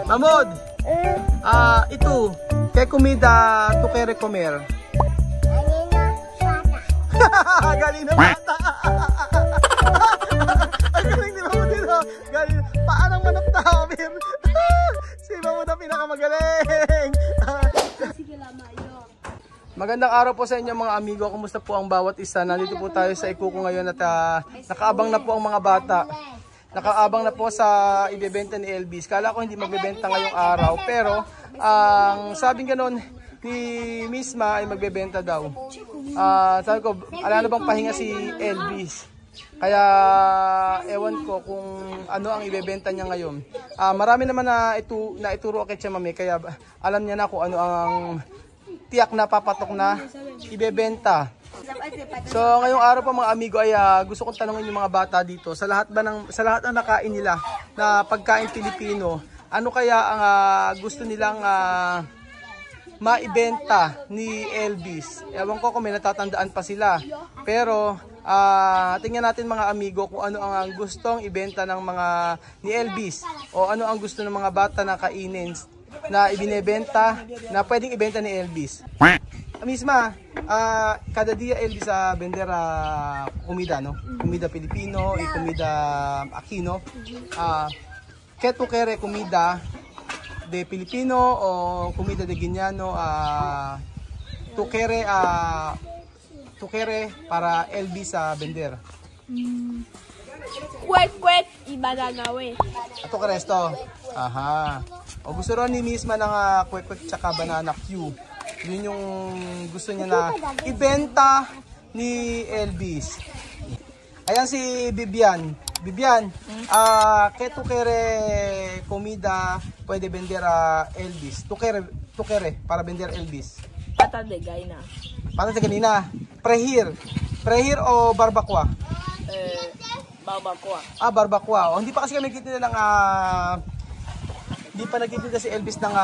Mamod! Ito, kay comida to kay recomer. Galing na bata. Ang galing ni Mamod dito. Galing. Paanang manok na, Amir? Si Mamod ang pinakamagaling. Magandang araw po sa inyo mga amigo. Kumusta po ang bawat isa? Nandito po tayo sa Ikuko ngayon at nakaabang na po ang mga bata. Nakaabang na po sa ibebenta ni Elvis. Kala ko hindi magbebenta ngayong araw. Pero ang sabing ganon ni Misma ay magbebenta daw. Sabi ko, ala na bang pahinga si Elvis? Kaya ewan ko kung ano ang ibebenta niya ngayon. Marami naman na ituro kay Chamame. Kaya alam niya na kung ano ang tiyak na papatok na ibebenta. So ngayong araw pa mga amigo ay gusto kong tanungin yung mga bata dito sa lahat ng nakain nila na pagkain Pilipino, ano kaya ang gusto nilang maibenta ni Elvis. Ewan ko kung may natatandaan pa sila. Pero tingnan natin mga amigo kung ano ang gustong ibenta ng mga ni Elvis o ano ang gusto ng mga bata na kainin na ibinebenta na pwedeng ibenta ni Elvis. Misma, kada dia Elvis sa bendera comida, no? Comida Pilipino, comida Aquino. Keto kere comida de Pilipino o comida de Guineano, tukere para Elvis sa bendera. Kwek y banana-we. Ato ka resto. Aha. O gusto ron ni Misma ng kwek tsaka banana Q. Yun yung gusto niya na ibenta ni Elvis. Ayan si Bibian. Bibian, keto kere comida pwede vender Elvis. Tukere para vender Elvis. Pata de gallina. Pata de kanina. Prehir o barbacoa? Barbacoa. Barbacoa. O, hindi pa kasi kami nagtitinda ng hindi pa nagtitinda si Elvis ng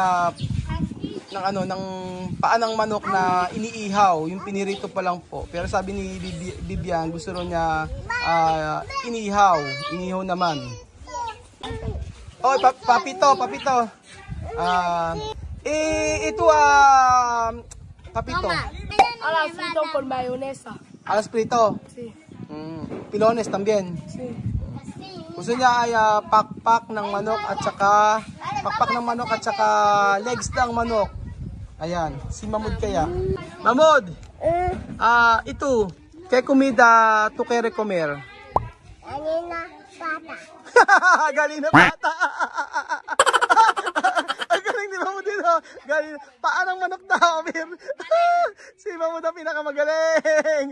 paanang manok na iniihaw, yung pinirito pa lang po. Pero sabi ni Bibian, gusto ro niya iniihaw naman. Oh, papito. Ito papito. Alas frito con mayonesa. Alas frito. Sí. Pilones también. Sí. Gusto niya ay pakpak ng manok at saka legs ng manok. Ayan, si Mamod kaya. Mamod! Ito, kay comida to kay recomer. Galing na bata. Ang galing ni Mamod dito. Galing. Paanang manok na, Amir? Si Mamod ang pinakamagaling.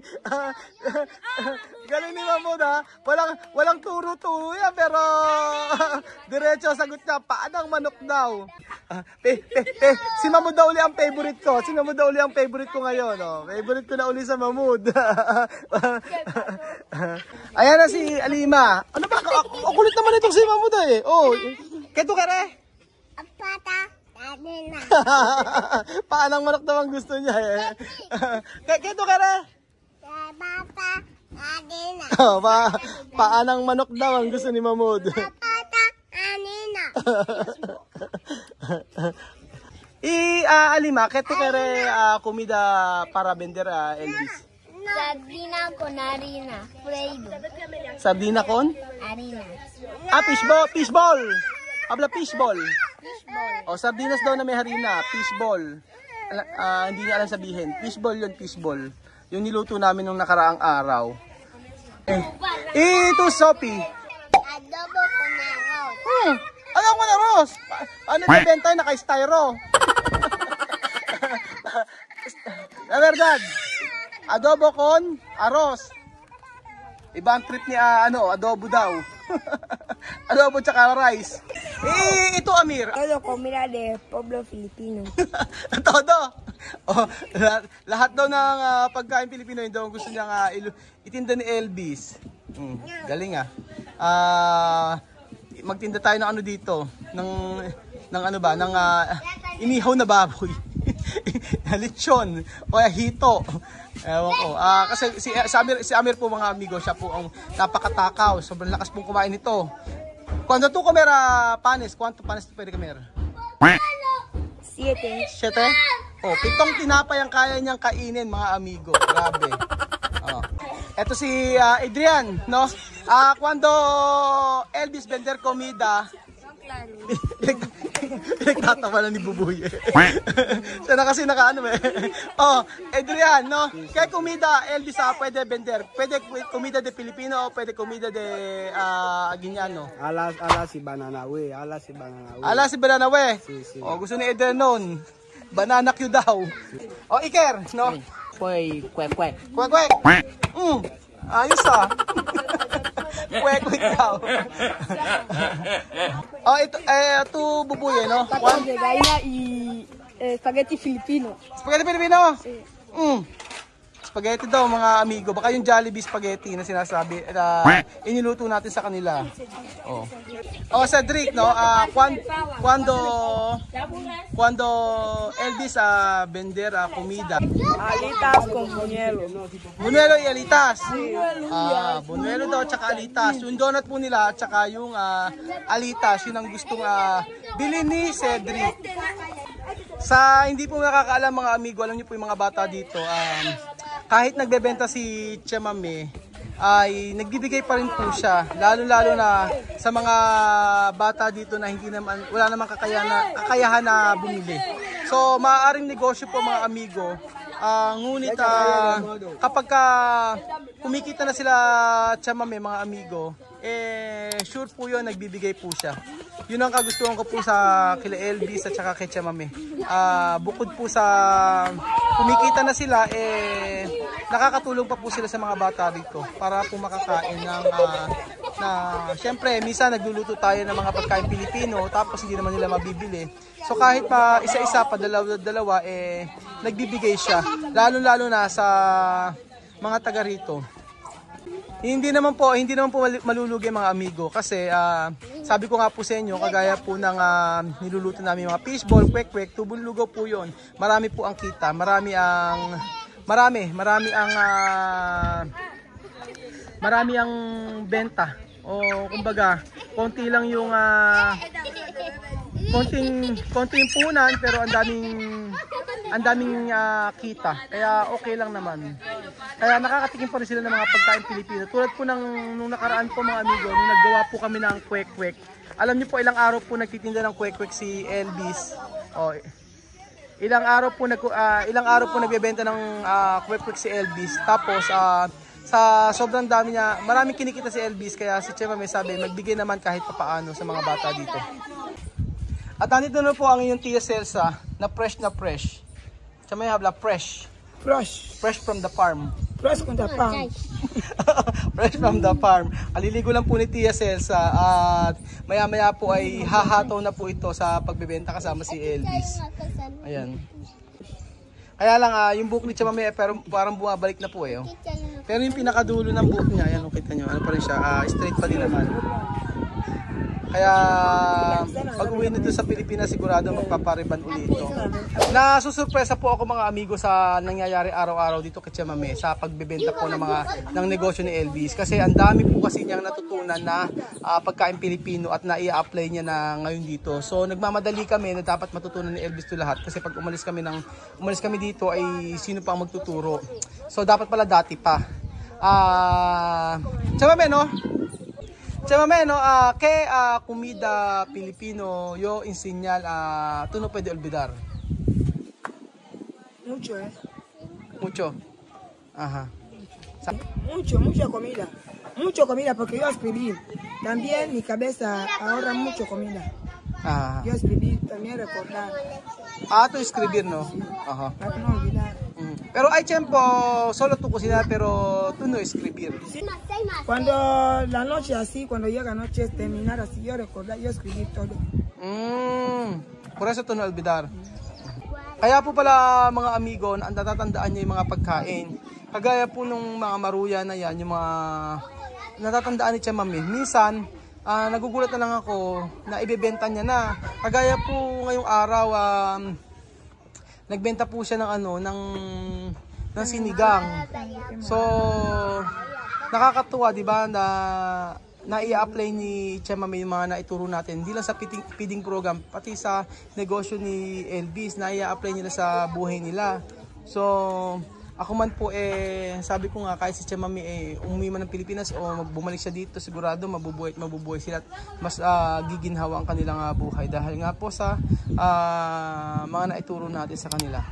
Galing ni Mamod ha. Walang turo-turo yan, pero diretso sagot niya, paanang manok daw. Si Mamod daw uli ang favorite ko. Si Mamod daw uli ang favorite ko ngayon. Oh. Favorite ko na uli sa Mamod. Ayan na si Alima. Ano ba? Kulit naman itong si Mamod eh. Oh, keto ka re? Pata, kanina. Paanang manok daw ang gusto niya eh. Keto ka re? Pata, kanina. Paanang manok daw ang gusto ni Mamod. Pata, kanina. Alima, keto ka re comida para vender Elvis? Sardina con harina, freído. Sardina con? Harina. Fishball. Habla fishball. Fishball. O, sardinas daw na may harina. Fishball. Hindi niya alam sabihin. Fishball yun, fishball. Yung niluto namin nung nakaraang araw. Ito, Sophie. Adobo con arroz. Alam mo na, Ros. Ano yung benta yun? Naka-styro. La verdad. Adobo con arroz. Iba ang trip ni adobo daw. Adobo tsaka rice. Ito Amir. Todo comida de pueblo filipino. Todo. Oh, lahat daw ng pagkain Pilipino yun daw gusto niya itinda ni Elvis. Galing magtinda tayo ng ano dito, ng inihaw na baboy. Lechon o hito. Ewan ko. Kasi si Amir po mga amigo, siya po ang napakatakaw. Sobrang lakas pong kumain nito. Cuando tú comer panes, ¿cuánto panes tú puedes comer? 7. 7? Oh, 7 tinapay ang kaya niyang kainin, mga amigo. Grabe. Oh. Ito si Adrian, no? Cuando Elvis vender comida, nagtatawa lang ni Bubuy. Siya na kasi nakaano eh. Oh, Adrian, no? Kaya comida, Elvis, pwede vender. Pwede comida de Filipino o pwede comida de Guineano. Alas si banana we, alas si banana we. Ala si Banana we. Si. Oh, gusto ni Adrian noon. Banana Q daw. Oh, Iker, no? Kwek. Kwek, kwek. Ayos ah. Kwek, kwek daw. Oh, ito Bubuy, no? Patas de gallina y spaghetti filipino. Spaghetti Pilipino? Spaghetti daw, mga amigo. Baka yung Jollibee spaghetti na sinasabi, iniluto natin sa kanila. Oh. Oh, Cedric, no? Cuando Elvis vender comida. Alitas con buñuelo. Buñuelo y alitas. Buñuelo daw tsaka alitas. Yung donut po nila tsaka yung alitas, yun ang gustong bilhin ni Cedric. Sa hindi po nakakaalam, mga amigo, alam niyo po yung mga bata dito, kahit nagbebenta si Chamame, ay nagbibigay pa rin po siya, lalo-lalo na sa mga bata dito na hindi naman, wala namang kakayahan na bumili. So maaaring negosyo po, mga amigo. Ngunit kapag kumikita na sila Chamame, mga amigo, sure po yun, nagbibigay po siya. Yun ang kagustuhan ko po sa kila Elvis at saka kay Chamame. Bukod po sa kumikita na sila, nakakatulong pa po sila sa mga bata dito para po makakain ng syempre, minsan nagluluto tayo ng mga pagkain Pilipino tapos hindi naman nila mabibili. So kahit pa isa-isa pa, dalawa, nagbibigay siya. Lalo-lalo na sa mga taga rito. Hindi naman po malulugi, mga amigo, kasi sabi ko nga po sa inyo, kagaya po ng niluluto namin mga fishball, kwek-kwek, tubong lugaw po yon. Marami po ang kita, marami ang benta. O kumbaga, konti lang yung konting punan, pero ang daming kita. Kaya okay lang naman. Kaya nakakatikim pa rin sila ng mga pagkain Pilipino. Tulad po nung nakaraan po, mga amigo, nung naggawa po kami ng kwek-kwek. Alam niyo po, ilang araw po nagtitinda ng kwek-kwek si Elvis. Oh, ilang araw po nagbebenta ng kwek-kwek si Elvis. Tapos sa sobrang dami niya, maraming kinikita si Elvis, kaya si Chema may sabi, magbigay naman kahit papaano sa mga bata dito. At nandito na po ang inyong Tia Celsa na fresh na fresh. Chema habla fresh. Fresh from the farm. Fresh from the farm. Fresh from the farm. Aliligo lang po ni Tia Celsa at maya-maya po ay hahataw na po ito sa pagbebenta kasama si Elvis. Ayan. Kaya lang yung buhok ni Chamame pero parang bumabalik na po eh. Oh. Pero yung pinakadulo ng buhok niya, ayan, kita nyo, ano pa rin siya, straight pa din naman. Kaya pag uwi nito sa Pilipinas, sigurado magpapariban ulit ito. Nasusurpresa po ako, mga amigo, sa nangyayari araw-araw dito kay Chamame sa pagbebenta po ng negosyo ni Elvis. Kasi ang dami po kasi niyang natutunan na pagkain Pilipino at na-i-apply niya na ngayon dito. So nagmamadali kami na dapat matutunan ni Elvis to lahat. Kasi pag umalis kami dito ay sino pa ang magtuturo. So dapat pala dati pa. Chamame, no? Chamame, no, ¿qué comida Pilipino yo enseñar tú no puedes olvidar? Mucho, Mucho. Ajá. Mucha comida. Mucho comida porque yo escribí. También mi cabeza ahorra mucho comida. Ajá. Yo escribí también recordar. Tú escribir, no? Ajá. Para no olvidar. Pero hay tiempo solo tú cocinar, pero tú no escribir. Cuando la noche así, cuando llega noche, terminar así, yo recordar, yo escribí todo. Por eso tú no olvidar. Kaya po pala, mga amigo, natatandaan niya yung mga pagkain. Kagaya po nung mga maruya na yan, yung mga natatandaan ni Chamame. Minsan, nagugulat na lang ako na ibebenta niya na. Kagaya po ngayong araw, nagbenta po siya ng sinigang. So nakakatuwa, 'di ba, na na-i-apply ni Chamame yung mga naituro natin. Hindi lang sa feeding program, pati sa negosyo ni Elvis, na-i-apply nila sa buhay nila. So, ako man po sabi ko nga kahit si Chamame umuwi man ng Pilipinas o bumalik siya dito, sigurado mabubuhay sila at mas giginhawa ang kanilang buhay dahil nga po sa mga naituro natin sa kanila.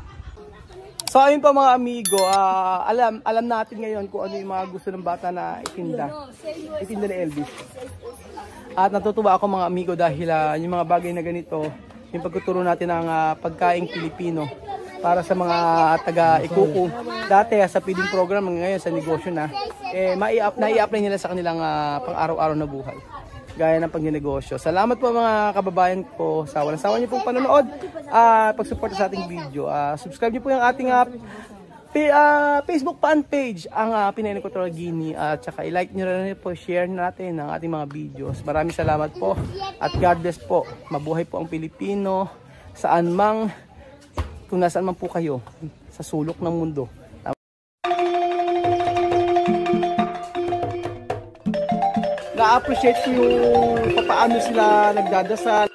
So ayun po mga amigo, alam natin ngayon kung ano yung mga gusto ng bata na itinda ni Elvis. At natutuwa ako mga amigo dahil yung mga bagay na ganito, yung pagtuturo natin ng pagkaing Pilipino para sa mga taga-ikuku. Dati sa feeding program, ngayon sa negosyo na, na-i-apply nila sa kanilang pang-araw-araw na buhay. Gaya ng pagnenegosyo. Salamat po mga kababayan ko sa walang sawa niyo pong panonood at pagsuporta sa ating video. Subscribe niyo po yung ating Facebook fan page, ang Pinay Equatorial Guinea, at saka i-like niyo rin po, share natin ang ating mga videos. Maraming salamat po at God bless po. Mabuhay po ang Pilipino saan mang, kung nasaan man po kayo sa sulok ng mundo. Na-appreciate ko yung paano sila nagdadasal.